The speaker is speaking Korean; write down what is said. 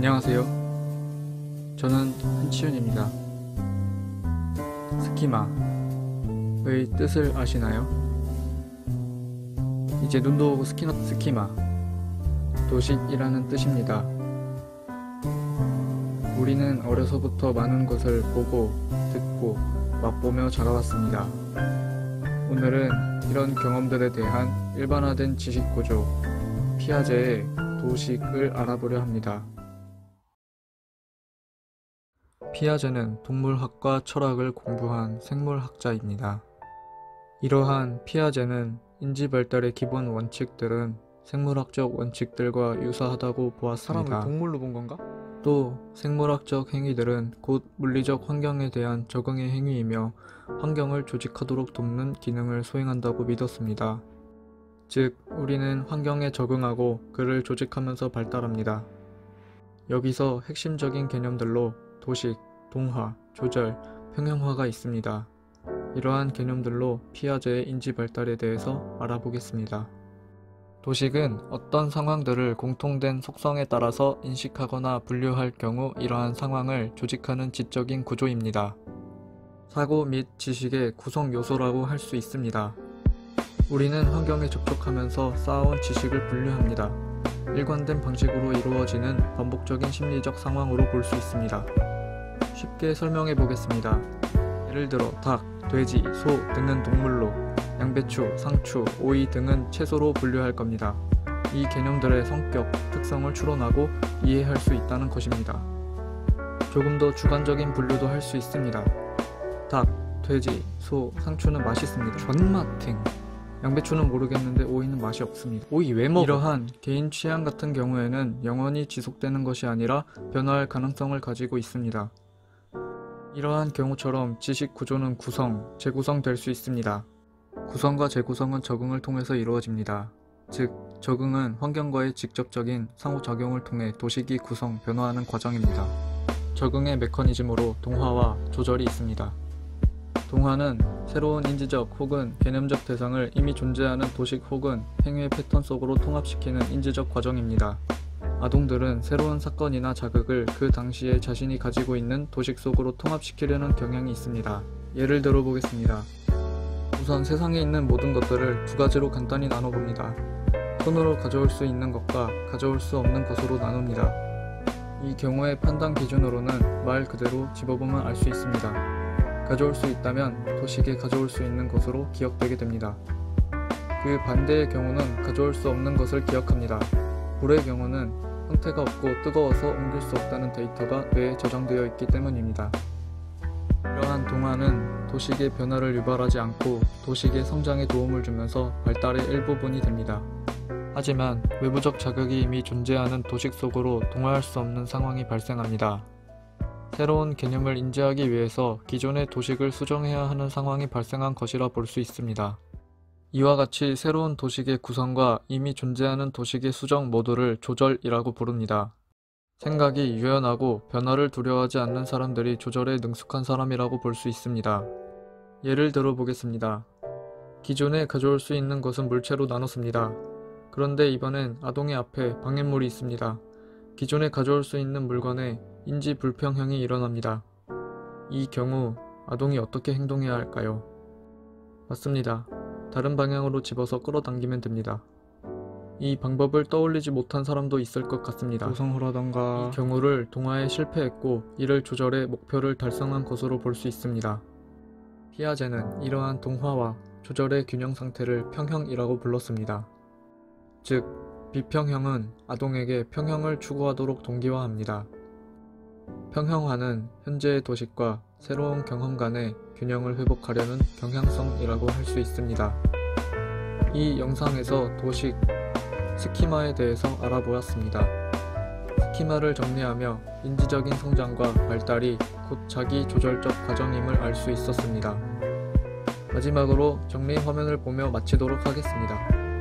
안녕하세요. 저는 한치윤입니다. 스키마의 뜻을 아시나요? 이제 눈도 오고 스키마, 도식이라는 뜻입니다. 우리는 어려서부터 많은 것을 보고, 듣고, 맛보며 자라왔습니다. 오늘은 이런 경험들에 대한 일반화된 지식구조, 피아제의 도식을 알아보려 합니다. 피아제는 동물학과 철학을 공부한 생물학자입니다. 이러한 피아제는 인지 발달의 기본 원칙들은 생물학적 원칙들과 유사하다고 보았습니다. 사람을 동물로 본 건가? 또 생물학적 행위들은 곧 물리적 환경에 대한 적응의 행위이며 환경을 조직하도록 돕는 기능을 수행한다고 믿었습니다. 즉, 우리는 환경에 적응하고 그를 조직하면서 발달합니다. 여기서 핵심적인 개념들로 도식, 동화, 조절, 평형화가 있습니다. 이러한 개념들로 피아제의 인지 발달에 대해서 알아보겠습니다. 도식은 어떤 상황들을 공통된 속성에 따라서 인식하거나 분류할 경우 이러한 상황을 조직하는 지적인 구조입니다. 사고 및 지식의 구성 요소라고 할 수 있습니다. 우리는 환경에 접촉하면서 쌓아온 지식을 분류합니다. 일관된 방식으로 이루어지는 반복적인 심리적 상황으로 볼 수 있습니다. 쉽게 설명해 보겠습니다. 예를 들어 닭, 돼지, 소 등은 동물로, 양배추, 상추, 오이 등은 채소로 분류할 겁니다. 이 개념들의 성격, 특성을 추론하고 이해할 수 있다는 것입니다. 조금 더 주관적인 분류도 할 수 있습니다. 닭, 돼지, 소, 상추는 맛있습니다. 존맛탱. 양배추는 모르겠는데 오이는 맛이 없습니다. 오이 왜 먹어? 이러한 개인 취향 같은 경우에는 영원히 지속되는 것이 아니라 변화할 가능성을 가지고 있습니다. 이러한 경우처럼 지식 구조는 구성, 재구성될 수 있습니다. 구성과 재구성은 적응을 통해서 이루어집니다. 즉, 적응은 환경과의 직접적인 상호작용을 통해 도식이 구성, 변화하는 과정입니다. 적응의 메커니즘으로 동화와 조절이 있습니다. 동화는 새로운 인지적 혹은 개념적 대상을 이미 존재하는 도식 혹은 행위의 패턴 속으로 통합시키는 인지적 과정입니다. 아동들은 새로운 사건이나 자극을 그 당시에 자신이 가지고 있는 도식 속으로 통합시키려는 경향이 있습니다. 예를 들어 보겠습니다. 우선 세상에 있는 모든 것들을 두 가지로 간단히 나눠봅니다. 손으로 가져올 수 있는 것과 가져올 수 없는 것으로 나눕니다. 이 경우의 판단 기준으로는 말 그대로 집어보면 알 수 있습니다. 가져올 수 있다면 도식에 가져올 수 있는 것으로 기억되게 됩니다. 그 반대의 경우는 가져올 수 없는 것을 기억합니다. 불의 경우는 형태가 없고 뜨거워서 옮길 수 없다는 데이터가 뇌에 저장되어 있기 때문입니다. 이러한 동화는 도식의 변화를 유발하지 않고 도식의 성장에 도움을 주면서 발달의 일부분이 됩니다. 하지만 외부적 자극이 이미 존재하는 도식 속으로 동화할 수 없는 상황이 발생합니다. 새로운 개념을 인지하기 위해서 기존의 도식을 수정해야 하는 상황이 발생한 것이라 볼 수 있습니다. 이와 같이 새로운 도식의 구성과 이미 존재하는 도식의 수정 모두를 조절이라고 부릅니다. 생각이 유연하고 변화를 두려워하지 않는 사람들이 조절에 능숙한 사람이라고 볼 수 있습니다. 예를 들어 보겠습니다. 기존에 가져올 수 있는 것은 물체로 나눴습니다. 그런데 이번엔 아동의 앞에 방해물이 있습니다. 기존에 가져올 수 있는 물건에 인지 불평형이 일어납니다. 이 경우 아동이 어떻게 행동해야 할까요? 맞습니다. 다른 방향으로 집어서 끌어당기면 됩니다. 이 방법을 떠올리지 못한 사람도 있을 것 같습니다. 고성호라던가. 이 경우를 동화에 실패했고 이를 조절해 목표를 달성한 것으로 볼 수 있습니다. 피아제는 이러한 동화와 조절의 균형 상태를 평형이라고 불렀습니다. 즉, 비평형은 아동에게 평형을 추구하도록 동기화합니다. 평형화는 현재의 도식과 새로운 경험 간의 균형을 회복하려는 경향성이라고 할 수 있습니다. 이 영상에서 도식, 스키마에 대해서 알아보았습니다. 스키마를 정리하며 인지적인 성장과 발달이 곧 자기 조절적 과정임을 알 수 있었습니다. 마지막으로 정리 화면을 보며 마치도록 하겠습니다.